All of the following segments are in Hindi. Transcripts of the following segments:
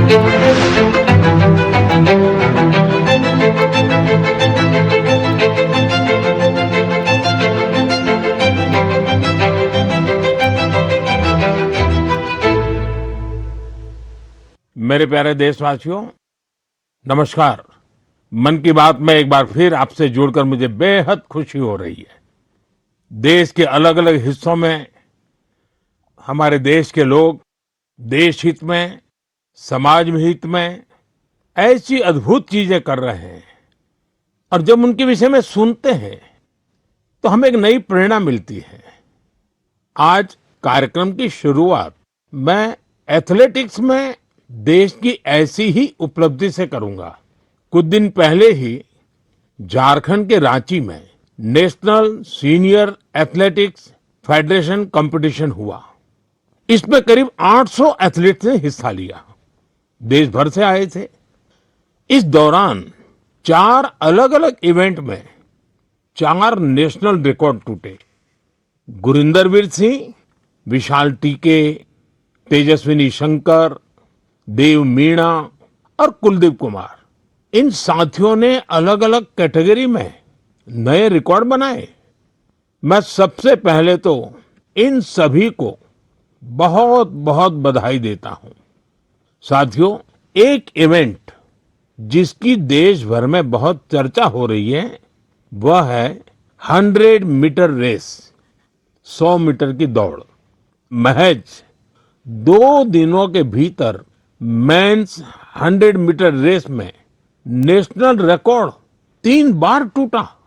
मेरे प्यारे देशवासियों, नमस्कार। मन की बात में एक बार फिर आपसे जुड़कर मुझे बेहद खुशी हो रही है। देश के अलग अलग हिस्सों में हमारे देश के लोग देश हित में, समाज में हित में ऐसी अद्भुत चीजें कर रहे हैं और जब उनके विषय में सुनते हैं तो हमें एक नई प्रेरणा मिलती है। आज कार्यक्रम की शुरुआत मैं एथलेटिक्स में देश की ऐसी ही उपलब्धि से करूंगा। कुछ दिन पहले ही झारखंड के रांची में national senior athletics federation competition हुआ। इसमें करीब 800 एथलीट्स ने हिस्सा लिया। देश भर से आए थे। इस दौरान 4 अलग-अलग इवेंट में 4 नेशनल रिकॉर्ड टूटे। गुरिंदरवीर सिंह, विशाल टीके, तेजस्विनी शंकर, देव मीणा और कुलदीप कुमार, इन साथियों ने अलग अलग कैटेगरी में नए रिकॉर्ड बनाए। मैं सबसे पहले तो इन सभी को बहुत बहुत बधाई देता हूं। साथियों, एक इवेंट जिसकी देश भर में बहुत चर्चा हो रही है वह है 100 मीटर रेस, 100 मीटर की दौड़। महज 2 दिनों के भीतर मेंस 100 मीटर रेस में नेशनल रिकॉर्ड 3 बार टूटा।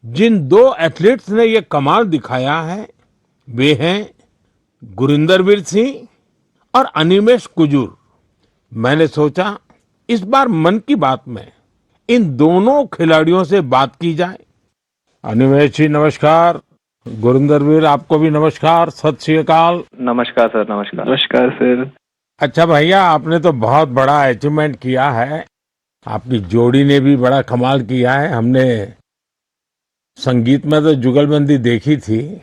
जिन 2 एथलीट्स ने ये कमाल दिखाया है वे हैं गुरिंदरवीर सिंह और अनिमेष कुजूर। मैंने सोचा इस बार मन की बात में इन दोनों खिलाड़ियों से बात की जाए। अनिमेष जी नमस्कार, गुरिंदरवीर आपको भी नमस्कार, सत श्री अकाल। नमस्कार सर। नमस्कार। नमस्कार सर। अच्छा भैया, आपने तो बहुत बड़ा अचीवमेंट किया है। आपकी जोड़ी ने भी बड़ा कमाल किया है। हमने संगीत में तो जुगलबंदी देखी थी,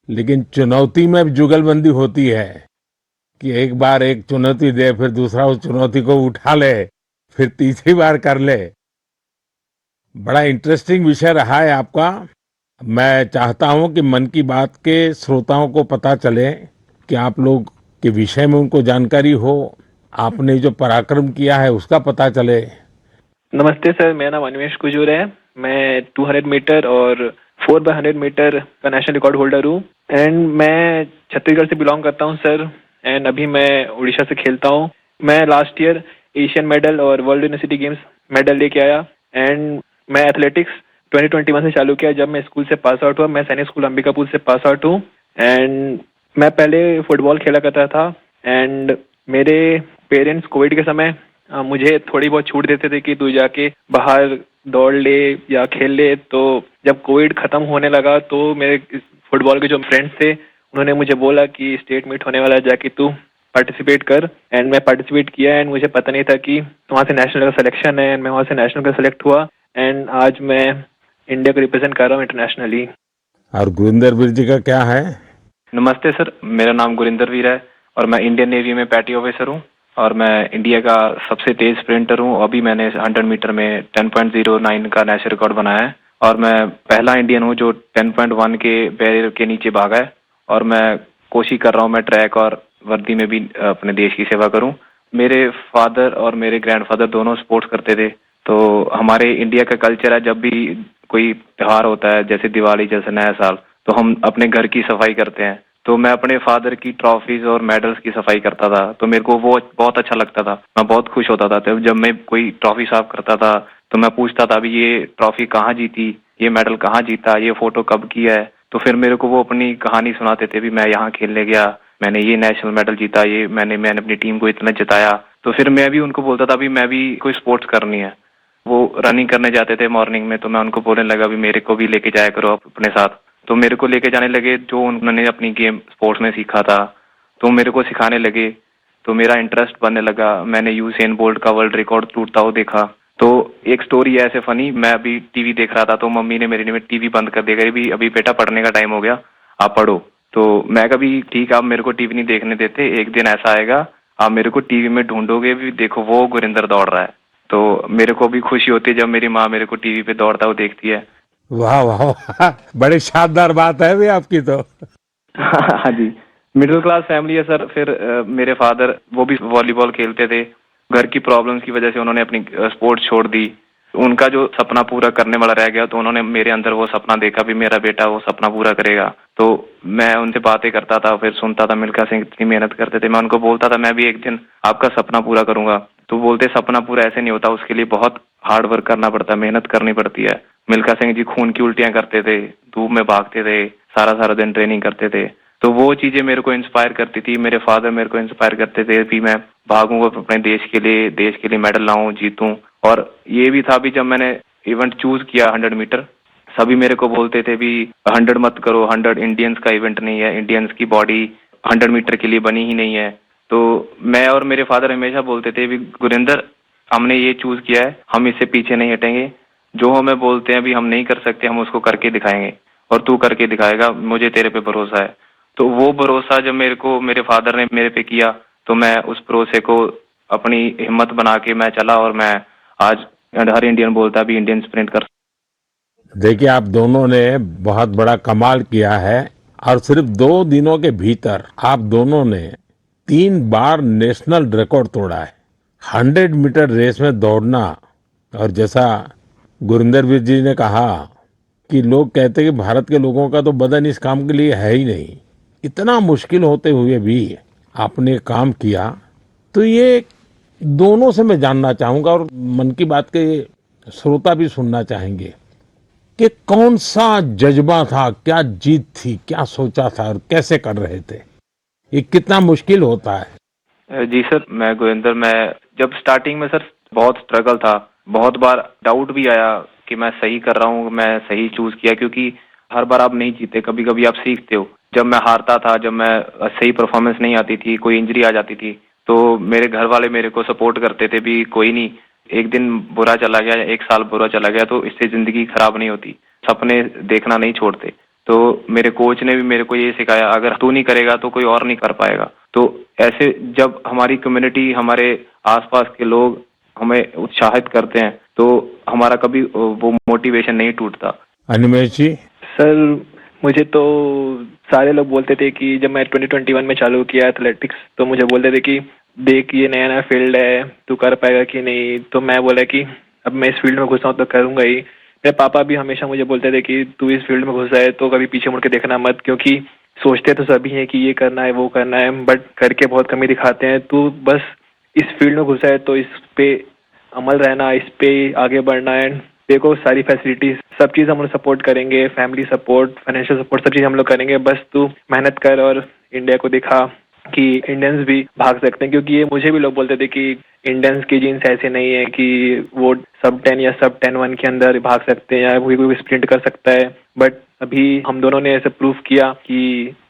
लेकिन चुनौती में भी जुगलबंदी होती है कि एक बार एक चुनौती दे, फिर दूसरा उस चुनौती को उठा ले, फिर तीसरी बार कर ले। बड़ा इंटरेस्टिंग विषय रहा है आपका। मैं चाहता हूं कि मन की बात के श्रोताओं को पता चले कि आप लोग के विषय में उनको जानकारी हो, आपने जो पराक्रम किया है उसका पता चले। नमस्ते सर, मेरा नाम अनिमेष कुजूर है। मैं 200 मीटर और 4x100 मीटर का नेशनल रिकॉर्ड होल्डर हूँ एंड मैं छत्तीसगढ़ से बिलोंग करता हूँ सर। एंड अभी मैं उड़ीसा से खेलता हूँ। मैं लास्ट ईयर एशियन मेडल और वर्ल्ड यूनिवर्सिटी गेम्स मेडल लेके आया एंड मैं एथलेटिक्स 2021 से चालू किया जब मैं स्कूल से पास आउट हुआ। मैं सैनिक स्कूल अंबिकापुर से पास आउट हूँ एंड मैं पहले फुटबॉल खेला करता था एंड मेरे पेरेंट्स कोविड के समय मुझे थोड़ी बहुत छूट देते थे कि तू जाके बाहर दौड़ ले या खेल ले। तो जब कोविड खत्म होने लगा तो मेरे फुटबॉल के जो फ्रेंड्स थे उन्होंने मुझे बोला कि स्टेट मीट होने वाला है, जाके तू पार्टिसिपेट कर। एंड मैं पार्टिसिपेट किया एंड मुझे पता नहीं था कि वहाँ से नेशनल का सिलेक्शन है एंड मैं वहाँ से नेशनल का सिलेक्ट हुआ एंड आज मैं इंडिया को रिप्रेजेंट कर रहा हूँ इंटरनेशनली। और गुरिंदरवीर जी का क्या है? नमस्ते सर, मेरा नाम गुरिंदरवीर है और मैं इंडियन नेवी में पैटी ऑफिसर हूँ और मैं इंडिया का सबसे तेज स्प्रिंटर हूँ। अभी मैंने 100 मीटर में 10.09 का नेशनल रिकॉर्ड बनाया है और मैं पहला इंडियन हूँ जो 10.1 के बैरियर के नीचे भागा है और मैं कोशिश कर रहा हूँ मैं ट्रैक और वर्दी में भी अपने देश की सेवा करूँ। मेरे फादर और मेरे ग्रैंडफादर दोनों स्पोर्ट्स करते थे, तो हमारे इंडिया का कल्चर है जब भी कोई त्योहार होता है जैसे दिवाली जैसे नया साल, तो हम अपने घर की सफाई करते हैं। तो मैं अपने फादर की ट्रॉफीज और मेडल्स की सफाई करता था, तो मेरे को वो बहुत अच्छा लगता था। मैं बहुत खुश होता था जब मैं कोई ट्रॉफी साफ करता था तो मैं पूछता था अभी ये ट्रॉफी कहाँ जीती, ये मेडल कहाँ जीता, ये फोटो कब किया है। तो फिर मेरे को वो अपनी कहानी सुनाते थे भी मैं यहाँ खेलने गया, मैंने ये नेशनल मेडल जीता, ये मैंने अपनी टीम को इतना जिताया। तो फिर मैं भी उनको बोलता था भी मैं भी कोई स्पोर्ट्स करनी है। वो रनिंग करने जाते थे मॉर्निंग में, तो मैं उनको बोलने लगा भी मेरे को भी लेके जाया करो आप अपने साथ। तो मेरे को लेके जाने लगे, जो उन्होंने अपनी गेम स्पोर्ट्स में सीखा था तो मेरे को सिखाने लगे, तो मेरा इंटरेस्ट बनने लगा। मैंने यूसेन बोल्ट का वर्ल्ड रिकॉर्ड टूटता हुआ देखा। तो एक स्टोरी है ऐसे फनी, मैं अभी टीवी देख रहा था तो मम्मी ने मेरी ने टीवी बंद कर दिया, भी अभी बेटा पढ़ने का टाइम हो गया, आप पढ़ो। तो मैं कभी ठीक आप मेरे को टीवी नहीं देखने देते, एक दिन ऐसा आएगा आप मेरे को टीवी में ढूंढोगे भी, देखो वो गुरिंदर दौड़ रहा है। तो मेरे को भी खुशी होती है जब मेरी माँ मेरे को टीवी पे दौड़ता हुआ देखती है। वाह वाह वाह, बड़ी शानदार बात है भी आपकी तो। हाँ जी, मिडिल क्लास फैमिली है सर। फिर मेरे फादर वो भी वॉलीबॉल खेलते थे। घर की प्रॉब्लम्स की वजह से उन्होंने अपनी स्पोर्ट्स छोड़ दी। उनका जो सपना पूरा करने वाला रह गया, तो उन्होंने मेरे अंदर वो सपना देखा भी मेरा बेटा वो सपना पूरा करेगा। तो मैं उनसे बातें करता था, फिर सुनता था मिल्खा सिंह इतनी मेहनत करते थे। मैं उनको बोलता था मैं भी एक दिन आपका सपना पूरा करूंगा। तो बोलते सपना पूरा ऐसे नहीं होता, उसके लिए बहुत हार्ड वर्क करना पड़ता है, मेहनत करनी पड़ती है। मिल्खा सिंह जी खून की उल्टियां करते थे, धूप में भागते थे, सारा सारा दिन ट्रेनिंग करते थे। तो वो चीजें मेरे को इंस्पायर करती थी। मेरे फादर मेरे को इंस्पायर करते थे कि मैं भागूंगा अपने देश के लिए मेडल लाऊं, जीतूं। और ये भी था भी जब मैंने इवेंट चूज किया 100 मीटर, सभी मेरे को बोलते थे भी 100 मत करो, 100 इंडियंस का इवेंट नहीं है, इंडियंस की बॉडी 100 मीटर के लिए बनी ही नहीं है। तो मैं और मेरे फादर हमेशा बोलते थे भी गुरिंदर, हमने ये चूज किया है, हम इससे पीछे नहीं हटेंगे। जो हमें बोलते हैं भी हम नहीं कर सकते, हम उसको करके दिखाएंगे और तू करके दिखाएगा, मुझे तेरे पे भरोसा है। तो वो भरोसा जब मेरे को मेरे फादर ने मेरे पे किया, तो मैं उस भरोसे को अपनी हिम्मत बना के मैं चला और मैं आज हर इंडियन बोलता भी इंडियन स्प्रिंट कर। देखिए आप दोनों ने बहुत बड़ा कमाल किया है और सिर्फ 2 दिनों के भीतर आप दोनों ने 3 बार नेशनल रिकॉर्ड तोड़ा है। 100 मीटर रेस में दौड़ना, और जैसा गुरिंदर वीर जी ने कहा कि लोग कहते हैं कि भारत के लोगों का तो बदन इस काम के लिए है ही नहीं, इतना मुश्किल होते हुए भी आपने काम किया। तो ये दोनों से मैं जानना चाहूंगा और मन की बात के श्रोता भी सुनना चाहेंगे कि कौन सा जज्बा था, क्या जीत थी, क्या सोचा था और कैसे कर रहे थे, ये कितना मुश्किल होता है। जी सर, मैं गुरिंदर, मैं जब स्टार्टिंग में सर बहुत स्ट्रगल था, बहुत बार डाउट भी आया कि मैं सही कर रहा हूँ, मैं सही चूज किया, क्योंकि हर बार आप नहीं जीते, कभी कभी आप सीखते हो। जब मैं हारता था, जब मैं सही परफॉर्मेंस नहीं आती थी, कोई इंजरी आ जाती थी, तो मेरे घर वाले मेरे को सपोर्ट करते थे भी कोई नहीं, एक दिन बुरा चला गया, एक साल बुरा चला गया तो इससे जिंदगी खराब नहीं होती, सपने देखना नहीं छोड़ते। तो मेरे कोच ने भी मेरे को ये सिखाया, अगर तू नहीं करेगा तो कोई और नहीं कर पाएगा। तो ऐसे जब हमारी कम्युनिटी, हमारे आसपास के लोग हमें उत्साहित करते हैं, तो हमारा कभी वो मोटिवेशन नहीं टूटता। अनिमेश जी। सर मुझे तो सारे लोग बोलते थे कि जब मैं 2021 में चालू किया एथलेटिक्स, तो मुझे बोलते थे कि देख ये नया नया फील्ड है, तू कर पाएगा कि नहीं। तो मैं बोला कि अब मैं इस फील्ड में घुसा हूँ तो करूंगा ही। मेरे पापा भी हमेशा मुझे बोलते थे कि तू इस फील्ड में घुसा है तो कभी पीछे मुड़ के देखना मत, क्योंकि सोचते तो सभी हैं कि ये करना है वो करना है, बट करके बहुत कमी दिखाते हैं। तू बस इस फील्ड में घुसा है तो इस पे अमल रहना, इस पे आगे बढ़ना है। देखो सारी फैसिलिटीज सब चीज हम लोग सपोर्ट करेंगे, फैमिली सपोर्ट, फाइनेंशियल सपोर्ट, सब चीज हम लोग करेंगे। बस तू मेहनत कर और इंडिया को दिखा कि इंडियंस भी भाग सकते हैं। क्योंकि ये मुझे भी लोग बोलते थे कि इंडियंस की जीन्स ऐसे नहीं है कि वो सब 10 या सब 10-1 के अंदर भाग सकते हैं या कोई स्प्रिंट कर सकता है। बट अभी हम दोनों ने ऐसे प्रूव किया कि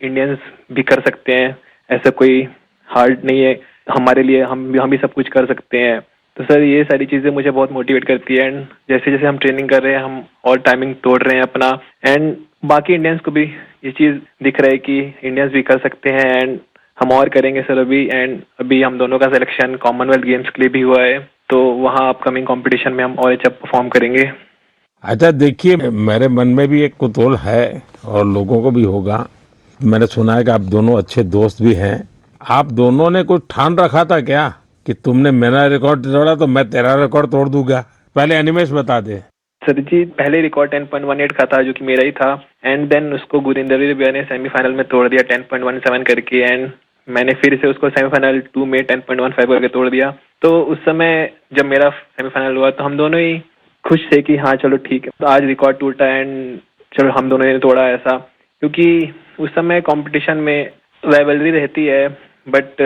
इंडियंस भी कर सकते हैं, ऐसा कोई हार्ड नहीं है हमारे लिए, हम भी सब कुछ कर सकते हैं। तो सर ये सारी चीज़ें मुझे बहुत मोटिवेट करती है। एंड जैसे जैसे हम ट्रेनिंग कर रहे हैं, हम और टाइमिंग तोड़ रहे हैं अपना, एंड बाकी इंडियंस को भी ये चीज़ दिख रहा है कि इंडियंस भी कर सकते हैं। एंड हम और करेंगे सर अभी। एंड अभी हम दोनों का सिलेक्शन कॉमनवेल्थ गेम्स के लिए भी हुआ है, तो वहाँ अपकमिंग कंपटीशन में हम और अच्छा परफॉर्म करेंगे। अच्छा देखिए, मेरे मन में भी एक कुतूहल है और लोगों को भी होगा। मैंने सुना है कि आप दोनों अच्छे दोस्त भी हैं। आप दोनों ने कुछ ठान रखा था क्या कि तुमने मेरा रिकॉर्ड तोड़ा तो मैं तेरा रिकॉर्ड तोड़ दूंगा? पहले अनिमेश बता दे। सर जी पहले रिकॉर्ड 10.18 का था जो कि मेरा ही था। एंड देन उसको गुरिंदर भैया ने सेमीफाइनल में तोड़ दिया 10.17 करके। एंड मैंने फिर से उसको सेमीफाइनल 2 में 10.15 करके तोड़ दिया। तो उस समय जब मेरा सेमीफाइनल हुआ तो हम दोनों ही खुश थे कि हाँ चलो ठीक है, तो आज रिकॉर्ड टूटा एंड चलो हम दोनों ने तोड़ा ऐसा। क्योंकि उस समय कंपटीशन में राइवलरी रहती है, बट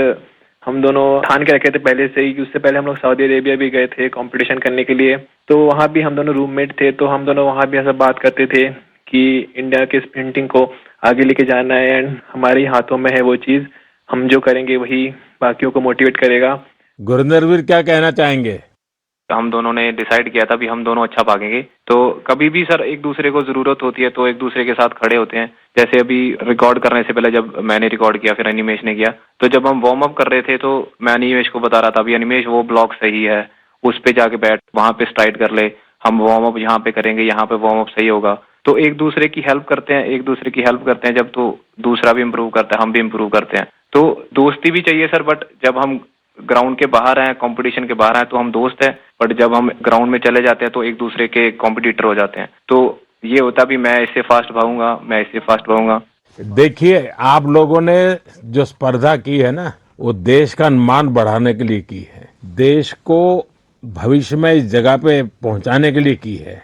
हम दोनों ठान के रखे थे पहले से ही कि उससे पहले हम लोग सऊदी अरेबिया भी गए थे कंपटीशन करने के लिए। तो वहाँ भी हम दोनों रूममेट थे, तो हम दोनों वहाँ भी ऐसा बात करते थे कि इंडिया के स्प्रिंटिंग को आगे लेके जाना है एंड हमारे हाथों में है वो चीज़। हम जो करेंगे वही बाकियों को मोटिवेट करेगा। गुरिंदर वीर क्या कहना चाहेंगे? हम दोनों ने डिसाइड किया था भी हम दोनों अच्छा भागेंगे। तो कभी भी सर एक दूसरे को जरूरत होती है तो एक दूसरे के साथ खड़े होते हैं। जैसे अभी रिकॉर्ड करने से पहले जब मैंने रिकॉर्ड किया फिर अनिमेश ने किया, तो जब हम वार्म अप कर रहे थे तो मैं अनिमेश को बता रहा था अभी अनिमेश वो ब्लॉक सही है, उस पे जाके बैठ, वहां पे स्ट्राइड कर ले, हम वार्म अप यहाँ पे करेंगे, यहाँ पे वार्म अप सही होगा। तो एक दूसरे की हेल्प करते हैं, एक दूसरे की हेल्प करते हैं जब, तो दूसरा भी इम्प्रूव करता है, हम भी इम्प्रूव करते हैं। तो दोस्ती भी चाहिए सर, बट जब हम ग्राउंड के बाहर हैं, कंपटीशन के बाहर हैं तो हम दोस्त हैं, बट जब हम ग्राउंड में चले जाते हैं तो एक दूसरे के कॉम्पिटिटर हो जाते हैं। तो ये होता भी मैं इससे फास्ट भागूंगा, मैं इससे फास्ट भागूंगा। देखिए, आप लोगों ने जो स्पर्धा की है ना, वो देश का मान बढ़ाने के लिए की है, देश को भविष्य में इस जगह पे पहुंचाने के लिए की है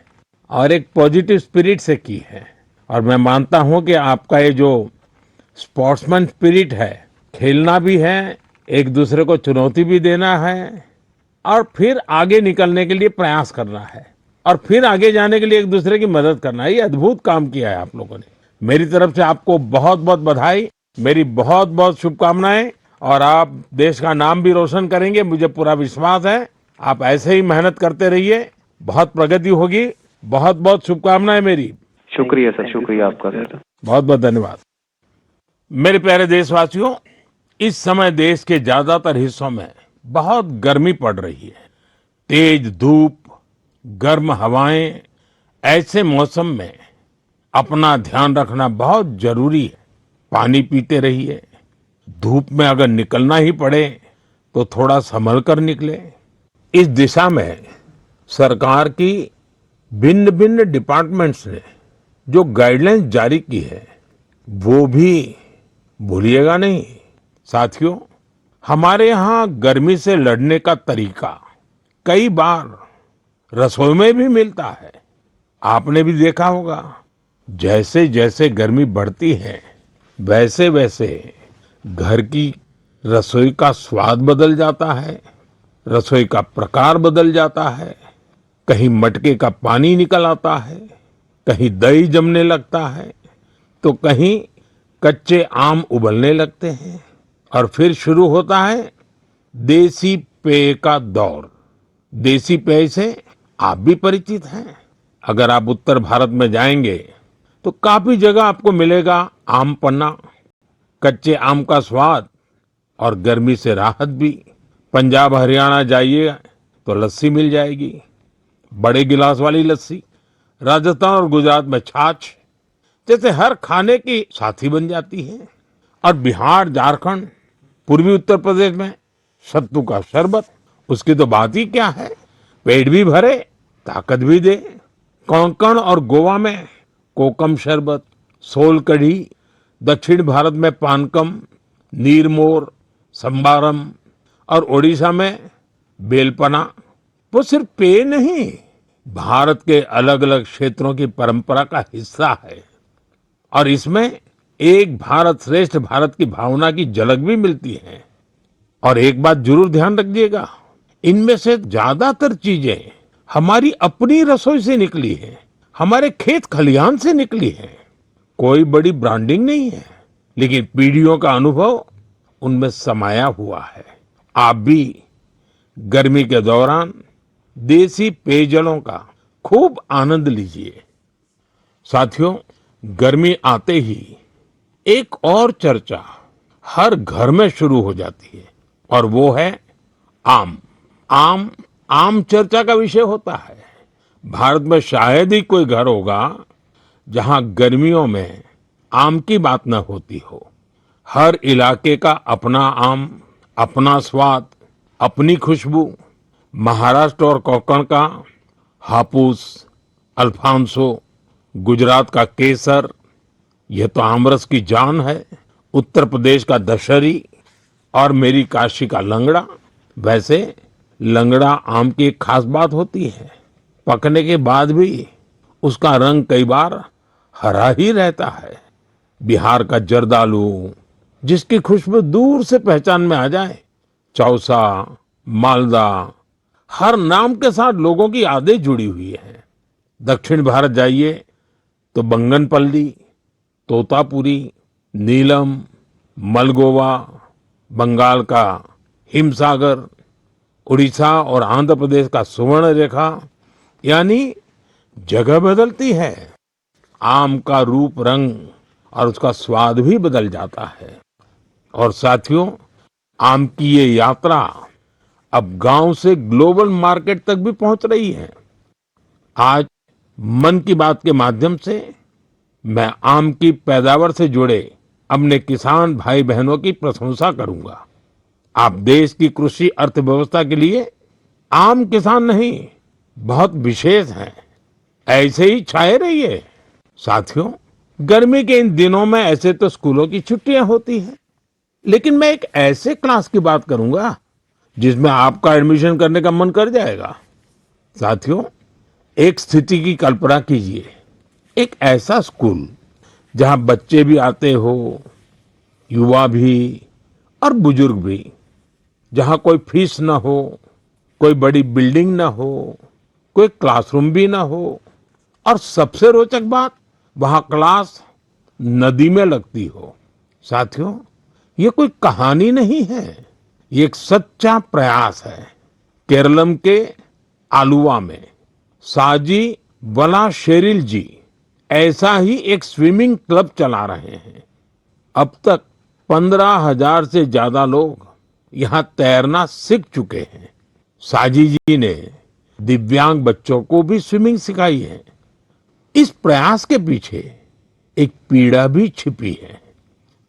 और एक पॉजिटिव स्पिरिट से की है। और मैं मानता हूं कि आपका ये जो स्पोर्ट्समैन स्पिरिट है, खेलना भी है, एक दूसरे को चुनौती भी देना है और फिर आगे निकलने के लिए प्रयास करना है और फिर आगे जाने के लिए एक दूसरे की मदद करना है। ये अद्भुत काम किया है आप लोगों ने। मेरी तरफ से आपको बहुत बहुत बधाई, मेरी बहुत बहुत शुभकामनाएं और आप देश का नाम भी रोशन करेंगे, मुझे पूरा विश्वास है। आप ऐसे ही मेहनत करते रहिए, बहुत प्रगति होगी। बहुत बहुत शुभकामनाएं मेरी। शुक्रिया सर, शुक्रिया आपका सर। बहुत बहुत धन्यवाद। मेरे प्यारे देशवासियों, इस समय देश के ज्यादातर हिस्सों में बहुत गर्मी पड़ रही है, तेज धूप, गर्म हवाएं। ऐसे मौसम में अपना ध्यान रखना बहुत जरूरी है। पानी पीते रहिए, धूप में अगर निकलना ही पड़े तो थोड़ा संभल कर निकले। इस दिशा में सरकार की भिन्न भिन्न डिपार्टमेंट्स ने जो गाइडलाइंस जारी की है वो भी भूलिएगा नहीं। साथियों, हमारे यहाँ गर्मी से लड़ने का तरीका कई बार रसोई में भी मिलता है। आपने भी देखा होगा, जैसे जैसे गर्मी बढ़ती है वैसे वैसे घर की रसोई का स्वाद बदल जाता है, रसोई का प्रकार बदल जाता है। कहीं मटके का पानी निकल आता है, कहीं दही जमने लगता है, तो कहीं कच्चे आम उबलने लगते हैं और फिर शुरू होता है देसी पेय का दौर। देसी पेय से आप भी परिचित हैं। अगर आप उत्तर भारत में जाएंगे तो काफी जगह आपको मिलेगा आम पन्ना, कच्चे आम का स्वाद और गर्मी से राहत भी। पंजाब हरियाणा जाइए तो लस्सी मिल जाएगी, बड़े गिलास वाली लस्सी। राजस्थान और गुजरात में छाछ जैसे हर खाने की साथी बन जाती है। और बिहार, झारखंड, पूर्वी उत्तर प्रदेश में सत्तू का शरबत, उसकी तो बात ही क्या है, पेट भी भरे, ताकत भी दे। कोंकण और गोवा में कोकम शरबत, सोल कढ़ी, दक्षिण भारत में पानकम, नीरमोर, संबारम और ओडिशा में बेलपना। वो सिर्फ पेय नहीं, भारत के अलग अलग क्षेत्रों की परंपरा का हिस्सा है और इसमें एक भारत श्रेष्ठ भारत की भावना की झलक भी मिलती है। और एक बात जरूर ध्यान रखिएगा, इनमें से ज्यादातर चीजें हमारी अपनी रसोई से निकली है, हमारे खेत खलिहान से निकली है। कोई बड़ी ब्रांडिंग नहीं है, लेकिन पीढ़ियों का अनुभव उनमें समाया हुआ है। आप भी गर्मी के दौरान देसी पेयजलों का खूब आनंद लीजिए। साथियों, गर्मी आते ही एक और चर्चा हर घर में शुरू हो जाती है और वो है आम। आम आम चर्चा का विषय होता है। भारत में शायद ही कोई घर होगा जहां गर्मियों में आम की बात न होती हो। हर इलाके का अपना आम, अपना स्वाद, अपनी खुशबू। महाराष्ट्र और कोंकण का हापुस, अल्फांसो, गुजरात का केसर, यह तो आमरस की जान है। उत्तर प्रदेश का दशहरी और मेरी काशी का लंगड़ा। वैसे लंगड़ा आम की एक खास बात होती है, पकने के बाद भी उसका रंग कई बार हरा ही रहता है। बिहार का जर्दालू, जिसकी खुशबू दूर से पहचान में आ जाए। चौसा, मालदा, हर नाम के साथ लोगों की यादें जुड़ी हुई हैं। दक्षिण भारत जाइए तो बंगनपल्ली, तोतापुरी, नीलम, मलगोवा, बंगाल का हिमसागर, उड़ीसा और आंध्र प्रदेश का सुवर्ण रेखा यानी जगह बदलती है। आम का रूप रंग और उसका स्वाद भी बदल जाता है। और साथियों, आम की ये यात्रा अब गांव से ग्लोबल मार्केट तक भी पहुंच रही है। आज मन की बात के माध्यम से मैं आम की पैदावार से जुड़े अपने किसान भाई बहनों की प्रशंसा करूंगा। आप देश की कृषि अर्थव्यवस्था के लिए आम किसान नहीं, बहुत विशेष हैं। ऐसे ही छाए रहिए। साथियों, गर्मी के इन दिनों में ऐसे तो स्कूलों की छुट्टियां होती हैं, लेकिन मैं एक ऐसे क्लास की बात करूंगा जिसमें आपका एडमिशन करने का मन कर जाएगा। साथियों, एक स्थिति की कल्पना कीजिए, एक ऐसा स्कूल जहां बच्चे भी आते हो, युवा भी और बुजुर्ग भी, जहां कोई फीस ना हो, कोई बड़ी बिल्डिंग ना हो, कोई क्लासरूम भी ना हो और सबसे रोचक बात, वहां क्लास नदी में लगती हो। साथियों, ये कोई कहानी नहीं है, ये एक सच्चा प्रयास है। केरलम के आलुवा में साजी वला शेरिल जी ऐसा ही एक स्विमिंग क्लब चला रहे हैं। अब तक 15,000 से ज्यादा लोग यहाँ तैरना सीख चुके हैं। साजी जी ने दिव्यांग बच्चों को भी स्विमिंग सिखाई है। इस प्रयास के पीछे एक पीड़ा भी छिपी है।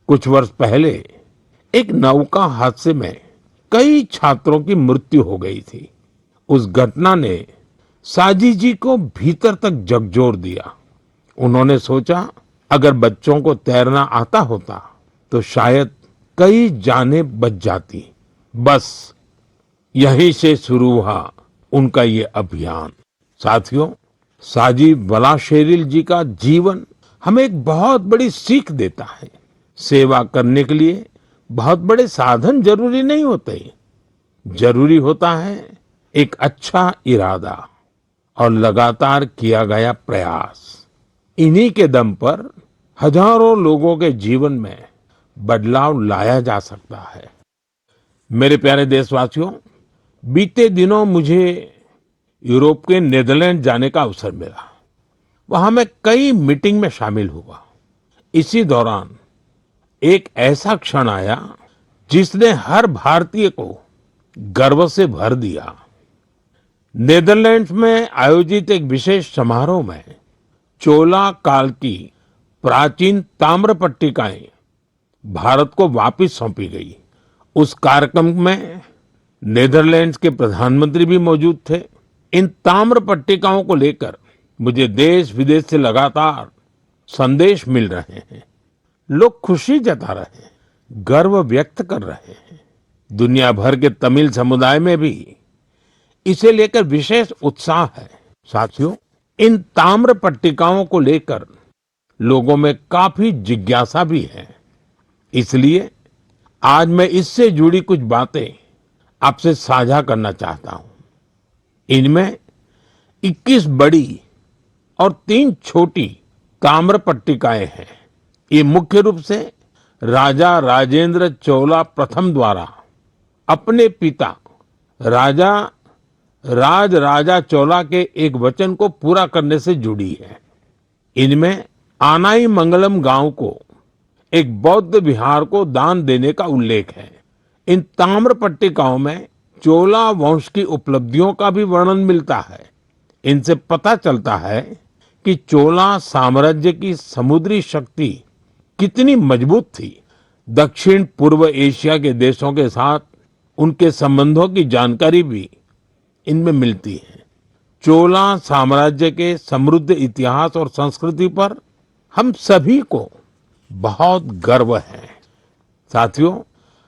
कुछ वर्ष पहले एक नौका हादसे में कई छात्रों की मृत्यु हो गई थी। उस घटना ने साजी जी को भीतर तक झकझोर दिया। उन्होंने सोचा, अगर बच्चों को तैरना आता होता तो शायद कई जानें बच जाती। बस यहीं से शुरू हुआ उनका ये अभियान। साथियों, साजी वलाशेरिल जी का जीवन हमें एक बहुत बड़ी सीख देता है। सेवा करने के लिए बहुत बड़े साधन जरूरी नहीं होते, जरूरी होता है एक अच्छा इरादा और लगातार किया गया प्रयास। इन्हीं के दम पर हजारों लोगों के जीवन में बदलाव लाया जा सकता है। मेरे प्यारे देशवासियों, बीते दिनों मुझे यूरोप के नीदरलैंड जाने का अवसर मिला। वहां मैं कई मीटिंग में शामिल हुआ। इसी दौरान एक ऐसा क्षण आया जिसने हर भारतीय को गर्व से भर दिया। नीदरलैंड्स में आयोजित एक विशेष समारोह में चोला काल की प्राचीन ताम्र पट्टिकाएं भारत को वापस सौंपी गई। उस कार्यक्रम में नीदरलैंड्स के प्रधानमंत्री भी मौजूद थे। इन ताम्र पट्टिकाओं को लेकर मुझे देश विदेश से लगातार संदेश मिल रहे हैं। लोग खुशी जता रहे हैं, गर्व व्यक्त कर रहे हैं। दुनिया भर के तमिल समुदाय में भी इसे लेकर विशेष उत्साह है। साथियों, इन ताम्र पट्टिकाओं को लेकर लोगों में काफी जिज्ञासा भी है। इसलिए आज मैं इससे जुड़ी कुछ बातें आपसे साझा करना चाहता हूं। इनमें 21 बड़ी और 3 छोटी ताम्र पट्टिकाएं हैं। ये मुख्य रूप से राजा राजेंद्र चोला प्रथम द्वारा अपने पिता राजा राजा चोला के एक वचन को पूरा करने से जुड़ी है। इनमें आनाई मंगलम गांव को एक बौद्ध विहार को दान देने का उल्लेख है। इन ताम्र पट्टिकाओं में चोला वंश की उपलब्धियों का भी वर्णन मिलता है। इनसे पता चलता है कि चोला साम्राज्य की समुद्री शक्ति कितनी मजबूत थी। दक्षिण पूर्व एशिया के देशों के साथ उनके संबंधों की जानकारी भी इनमें मिलती है। चोला साम्राज्य के समृद्ध इतिहास और संस्कृति पर हम सभी को बहुत गर्व है। साथियों,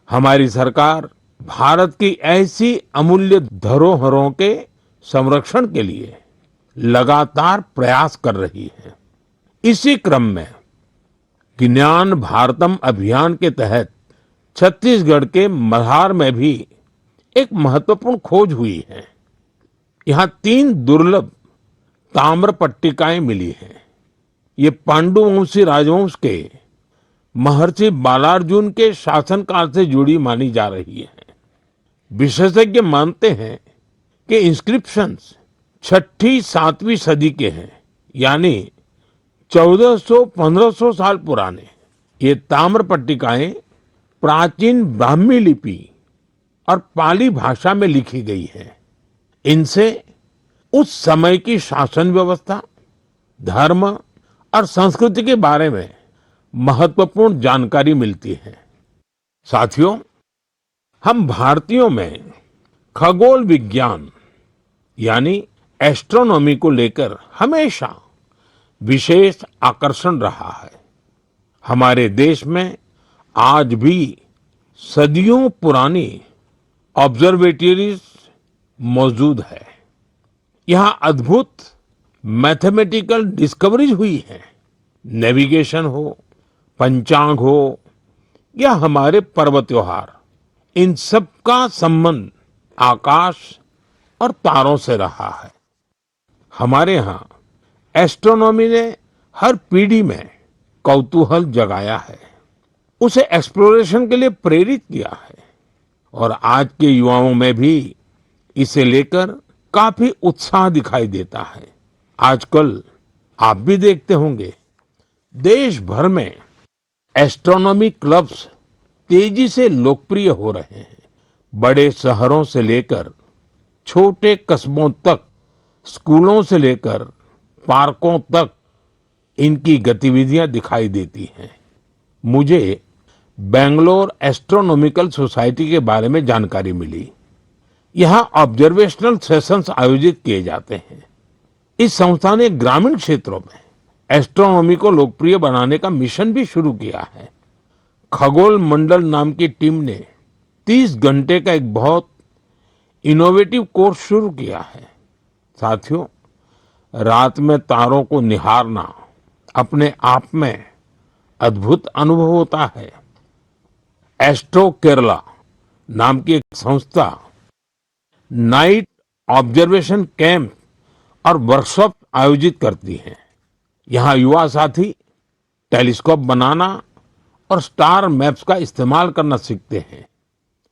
हमारी सरकार भारत की ऐसी अमूल्य धरोहरों के संरक्षण के लिए लगातार प्रयास कर रही है। इसी क्रम में ज्ञान भारतम अभियान के तहत छत्तीसगढ़ के मल्हार में भी एक महत्वपूर्ण खोज हुई है। यहाँ 3 दुर्लभ ताम्र पट्टिकाएं मिली हैं। ये पांडुवंशी राजवंश के महर्षि बालार्जुन के शासनकाल से जुड़ी मानी जा रही है। विशेषज्ञ मानते हैं कि इंस्क्रिप्शंस छठी सातवीं सदी के हैं, यानी 1400-1500 साल पुराने। ये ताम्र पट्टिकाएं प्राचीन ब्राह्मी लिपि और पाली भाषा में लिखी गई है। इनसे उस समय की शासन व्यवस्था, धर्म और संस्कृति के बारे में महत्वपूर्ण जानकारी मिलती है। साथियों, हम भारतीयों में खगोल विज्ञान यानी एस्ट्रोनॉमी को लेकर हमेशा विशेष आकर्षण रहा है। हमारे देश में आज भी सदियों पुरानी ऑब्जर्वेटरीज मौजूद है। यहाँ अद्भुत मैथमेटिकल डिस्कवरीज हुई है। नेविगेशन हो, पंचांग हो या हमारे पर्व त्योहार, इन सब का संबंध आकाश और तारों से रहा है। हमारे यहाँ एस्ट्रोनॉमी ने हर पीढ़ी में कौतूहल जगाया है, उसे एक्सप्लोरेशन के लिए प्रेरित किया है और आज के युवाओं में भी इसे लेकर काफी उत्साह दिखाई देता है। आजकल आप भी देखते होंगे, देश भर में एस्ट्रोनॉमी क्लब्स तेजी से लोकप्रिय हो रहे हैं। बड़े शहरों से लेकर छोटे कस्बों तक, स्कूलों से लेकर पार्कों तक इनकी गतिविधियां दिखाई देती हैं। मुझे बेंगलोर एस्ट्रोनॉमिकल सोसाइटी के बारे में जानकारी मिली। यहाँ ऑब्जर्वेशनल सेशंस आयोजित किए जाते हैं। इस संस्था ने ग्रामीण क्षेत्रों में एस्ट्रोनॉमी को लोकप्रिय बनाने का मिशन भी शुरू किया है। खगोल मंडल नाम की टीम ने 30 घंटे का एक बहुत इनोवेटिव कोर्स शुरू किया है। साथियों, रात में तारों को निहारना अपने आप में अद्भुत अनुभव होता है। एस्ट्रो केरला नाम की एक संस्था नाइट ऑब्जर्वेशन कैंप और वर्कशॉप आयोजित करती है। यहाँ युवा साथी टेलीस्कोप बनाना और स्टार मैप्स का इस्तेमाल करना सीखते हैं।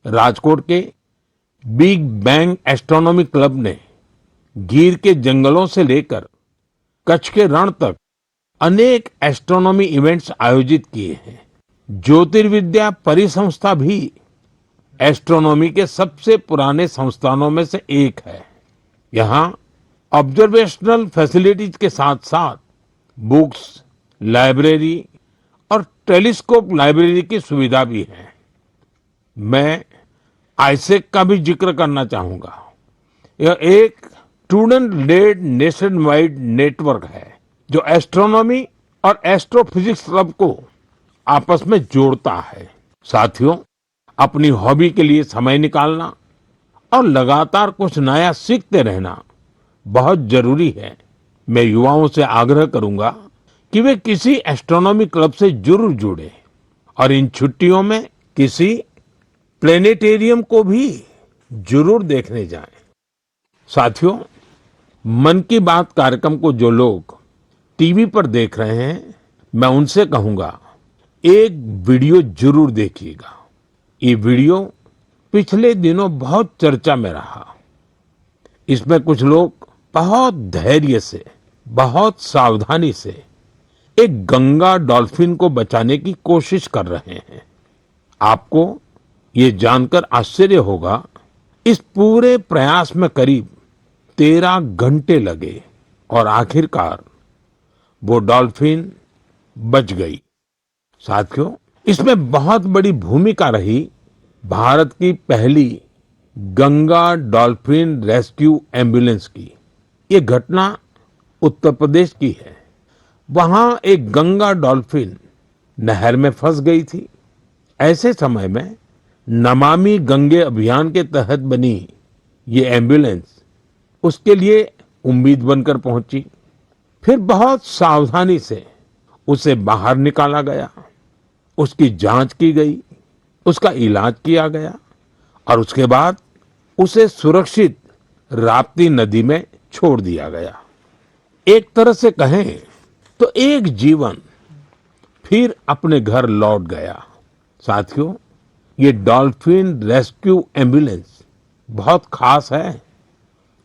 राजकोट के बिग बैंग एस्ट्रोनॉमी क्लब ने गिर के जंगलों से लेकर कच्छ के रण तक अनेक एस्ट्रोनॉमी इवेंट्स आयोजित किए हैं। ज्योतिर्विद्या परिसंस्था भी एस्ट्रोनॉमी के सबसे पुराने संस्थानों में से एक है। यहाँ ऑब्जर्वेशनल फैसिलिटीज के साथ साथ बुक्स, लाइब्रेरी और टेलीस्कोप लाइब्रेरी की सुविधा भी है। मैं आईसेक का भी जिक्र करना चाहूंगा। यह एक student led nation wide network है जो एस्ट्रोनॉमी और एस्ट्रोफिजिक्स क्लब को आपस में जोड़ता है। साथियों, अपनी हॉबी के लिए समय निकालना और लगातार कुछ नया सीखते रहना बहुत जरूरी है। मैं युवाओं से आग्रह करूंगा कि वे किसी एस्ट्रोनॉमी क्लब से जरूर जुड़े और इन छुट्टियों में किसी प्लेनेटेरियम को भी जरूर देखने जाएं। साथियों, मन की बात कार्यक्रम को जो लोग टीवी पर देख रहे हैं, मैं उनसे कहूंगा एक वीडियो जरूर देखिएगा। ये वीडियो पिछले दिनों बहुत चर्चा में रहा। इसमें कुछ लोग बहुत धैर्य से, बहुत सावधानी से एक गंगा डॉल्फिन को बचाने की कोशिश कर रहे हैं। आपको ये जानकर आश्चर्य होगा, इस पूरे प्रयास में करीब 13 घंटे लगे और आखिरकार वो डॉल्फिन बच गई। साथियों, इसमें बहुत बड़ी भूमिका रही भारत की पहली गंगा डॉल्फिन रेस्क्यू एम्बुलेंस की। ये घटना उत्तर प्रदेश की है। वहां एक गंगा डॉल्फिन नहर में फंस गई थी। ऐसे समय में नमामि गंगे अभियान के तहत बनी ये एम्बुलेंस उसके लिए उम्मीद बनकर पहुंची। फिर बहुत सावधानी से उसे बाहर निकाला गया, उसकी जांच की गई, उसका इलाज किया गया और उसके बाद उसे सुरक्षित राप्ती नदी में छोड़ दिया गया। एक तरह से कहें तो एक जीवन फिर अपने घर लौट गया। साथियों, ये डॉल्फिन रेस्क्यू एम्बुलेंस बहुत खास है।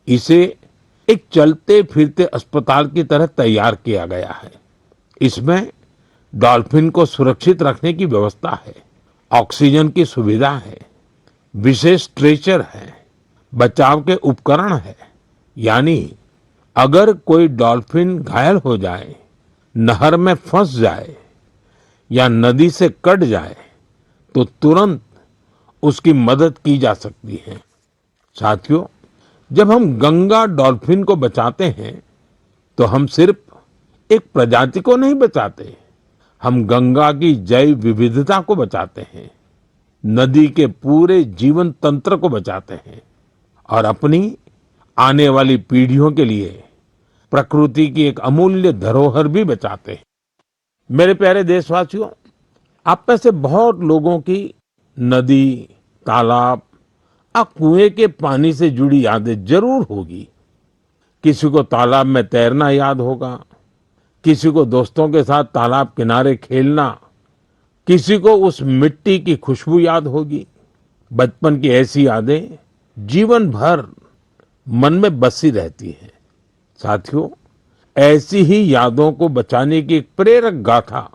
इसे एक चलते फिरते अस्पताल की तरह तैयार किया गया है। इसमें डॉल्फिन को सुरक्षित रखने की व्यवस्था है, ऑक्सीजन की सुविधा है, विशेष स्ट्रेचर है, बचाव के उपकरण है। यानी अगर कोई डॉल्फिन घायल हो जाए, नहर में फंस जाए या नदी से कट जाए तो तुरंत उसकी मदद की जा सकती है। साथियों, जब हम गंगा डॉल्फिन को बचाते हैं तो हम सिर्फ एक प्रजाति को नहीं बचाते, हम गंगा की जैव विविधता को बचाते हैं, नदी के पूरे जीवन तंत्र को बचाते हैं और अपनी आने वाली पीढ़ियों के लिए प्रकृति की एक अमूल्य धरोहर भी बचाते हैं। मेरे प्यारे देशवासियों, आप में से बहुत लोगों की नदी, तालाब और कुएं के पानी से जुड़ी यादें जरूर होगी। किसी को तालाब में तैरना याद होगा, किसी को दोस्तों के साथ तालाब किनारे खेलना, किसी को उस मिट्टी की खुशबू याद होगी। बचपन की ऐसी यादें जीवन भर मन में बसी रहती हैं। साथियों, ऐसी ही यादों को बचाने की एक प्रेरक गाथा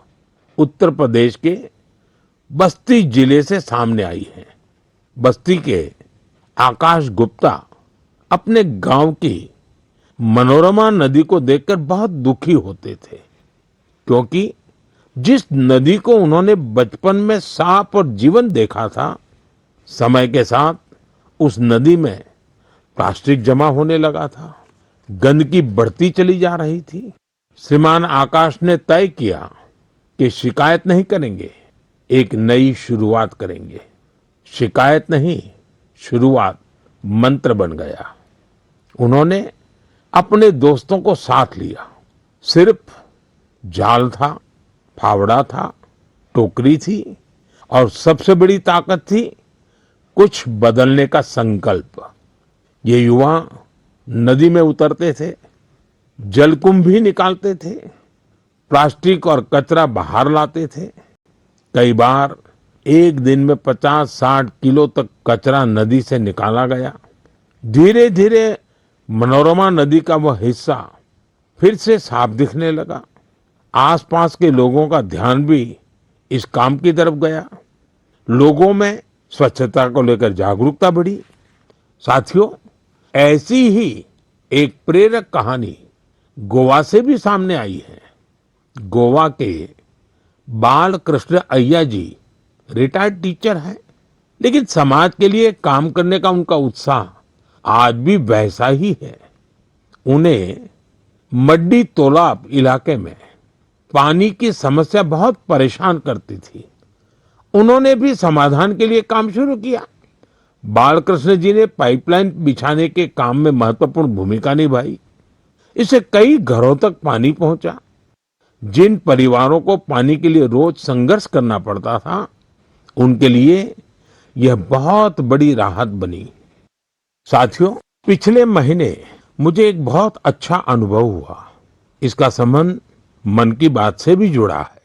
उत्तर प्रदेश के बस्ती जिले से सामने आई है। बस्ती के आकाश गुप्ता अपने गांव की मनोरमा नदी को देखकर बहुत दुखी होते थे, क्योंकि जिस नदी को उन्होंने बचपन में साफ और जीवन देखा था, समय के साथ उस नदी में प्लास्टिक जमा होने लगा था, गंदगी बढ़ती चली जा रही थी। श्रीमान आकाश ने तय किया कि शिकायत नहीं करेंगे, एक नई शुरुआत करेंगे। शिकायत नहीं, शुरुआत मंत्र बन गया। उन्होंने अपने दोस्तों को साथ लिया। सिर्फ जाल था, फावड़ा था, टोकरी थी और सबसे बड़ी ताकत थी कुछ बदलने का संकल्प। ये युवा नदी में उतरते थे, जलकुंभ भी निकालते थे, प्लास्टिक और कचरा बाहर लाते थे। कई बार एक दिन में 50-60 किलो तक कचरा नदी से निकाला गया। धीरे धीरे मनोरमा नदी का वह हिस्सा फिर से साफ दिखने लगा। आसपास के लोगों का ध्यान भी इस काम की तरफ गया। लोगों में स्वच्छता को लेकर जागरूकता बढ़ी। साथियों, ऐसी ही एक प्रेरक कहानी गोवा से भी सामने आई है। गोवा के बाल कृष्ण अय्या जी रिटायर्ड टीचर हैं, लेकिन समाज के लिए काम करने का उनका उत्साह आज भी वैसा ही है। उन्हें मड्डी तोलाब इलाके में पानी की समस्या बहुत परेशान करती थी। उन्होंने भी समाधान के लिए काम शुरू किया। बालकृष्ण जी ने पाइपलाइन बिछाने के काम में महत्वपूर्ण भूमिका निभाई। इससे कई घरों तक पानी पहुंचा। जिन परिवारों को पानी के लिए रोज संघर्ष करना पड़ता था, उनके लिए यह बहुत बड़ी राहत बनी। साथियों, पिछले महीने मुझे एक बहुत अच्छा अनुभव हुआ। इसका संबंध मन की बात से भी जुड़ा है,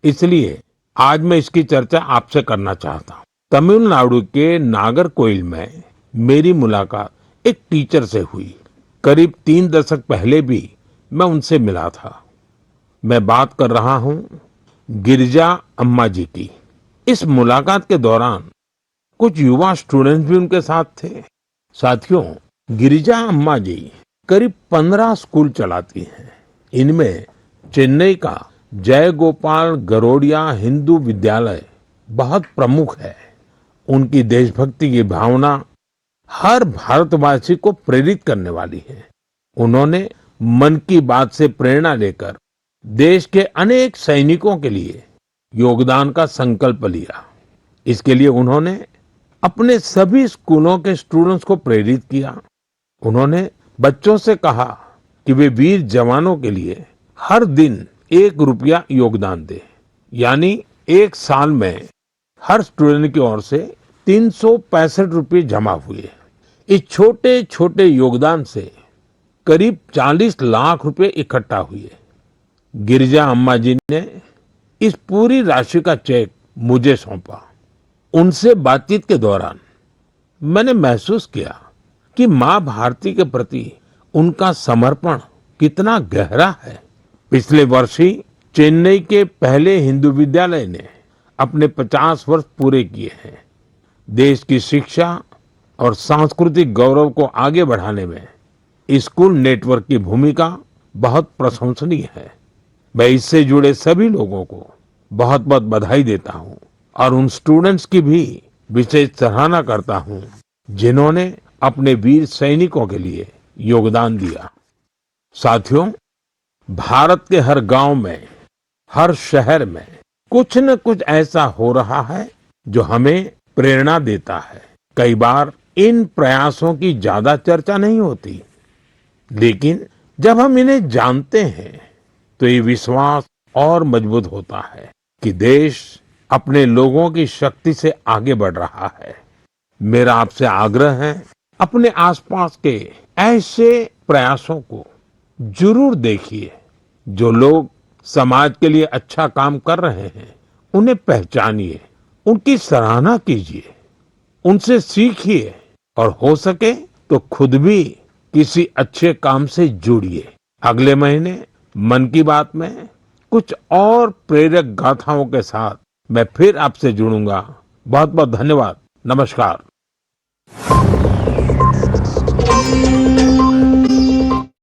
इसलिए आज मैं इसकी चर्चा आपसे करना चाहता हूँ। तमिलनाडु के नागरकोइल में मेरी मुलाकात एक टीचर से हुई। करीब 3 दशक पहले भी मैं उनसे मिला था। मैं बात कर रहा हूँ गिरिजा अम्मा जी की। इस मुलाकात के दौरान कुछ युवा स्टूडेंट्स भी उनके साथ थे। साथियों, गिरिजा अम्मा जी करीब 15 स्कूल चलाती हैं। इनमें चेन्नई का जय गोपाल गरोडिया हिंदू विद्यालय बहुत प्रमुख है। उनकी देशभक्ति की भावना हर भारतवासी को प्रेरित करने वाली है। उन्होंने मन की बात से प्रेरणा लेकर देश के अनेक सैनिकों के लिए योगदान का संकल्प लिया। इसके लिए उन्होंने अपने सभी स्कूलों के स्टूडेंट्स को प्रेरित किया। उन्होंने बच्चों से कहा कि वे वीर जवानों के लिए हर दिन 1 रुपया योगदान दें। यानी एक साल में हर स्टूडेंट की ओर से 365 रुपये जमा हुए। इस छोटे छोटे योगदान से करीब 40 लाख रुपए इकट्ठा हुए। गिरिजा अम्मा जी ने इस पूरी राशि का चेक मुझे सौंपा। उनसे बातचीत के दौरान मैंने महसूस किया कि माँ भारती के प्रति उनका समर्पण कितना गहरा है। पिछले वर्ष ही चेन्नई के पहले हिंदू विद्यालय ने अपने 50 वर्ष पूरे किए हैं। देश की शिक्षा और सांस्कृतिक गौरव को आगे बढ़ाने में स्कूल नेटवर्क की भूमिका बहुत प्रशंसनीय है। मैं इससे जुड़े सभी लोगों को बहुत बहुत बधाई देता हूँ और उन स्टूडेंट्स की भी विशेष सराहना करता हूँ जिन्होंने अपने वीर सैनिकों के लिए योगदान दिया। साथियों, भारत के हर गांव में, हर शहर में कुछ न कुछ ऐसा हो रहा है जो हमें प्रेरणा देता है। कई बार इन प्रयासों की ज्यादा चर्चा नहीं होती, लेकिन जब हम इन्हें जानते हैं तो ये विश्वास और मजबूत होता है कि देश अपने लोगों की शक्ति से आगे बढ़ रहा है। मेरा आपसे आग्रह है, अपने आसपास के ऐसे प्रयासों को जरूर देखिए। जो लोग समाज के लिए अच्छा काम कर रहे हैं, उन्हें पहचानिए, उनकी सराहना कीजिए, उनसे सीखिए और हो सके तो खुद भी किसी अच्छे काम से जुड़िए। अगले महीने मन की बात में कुछ और प्रेरक गाथाओं के साथ मैं फिर आपसे जुड़ूंगा। बहुत बहुत धन्यवाद। नमस्कार।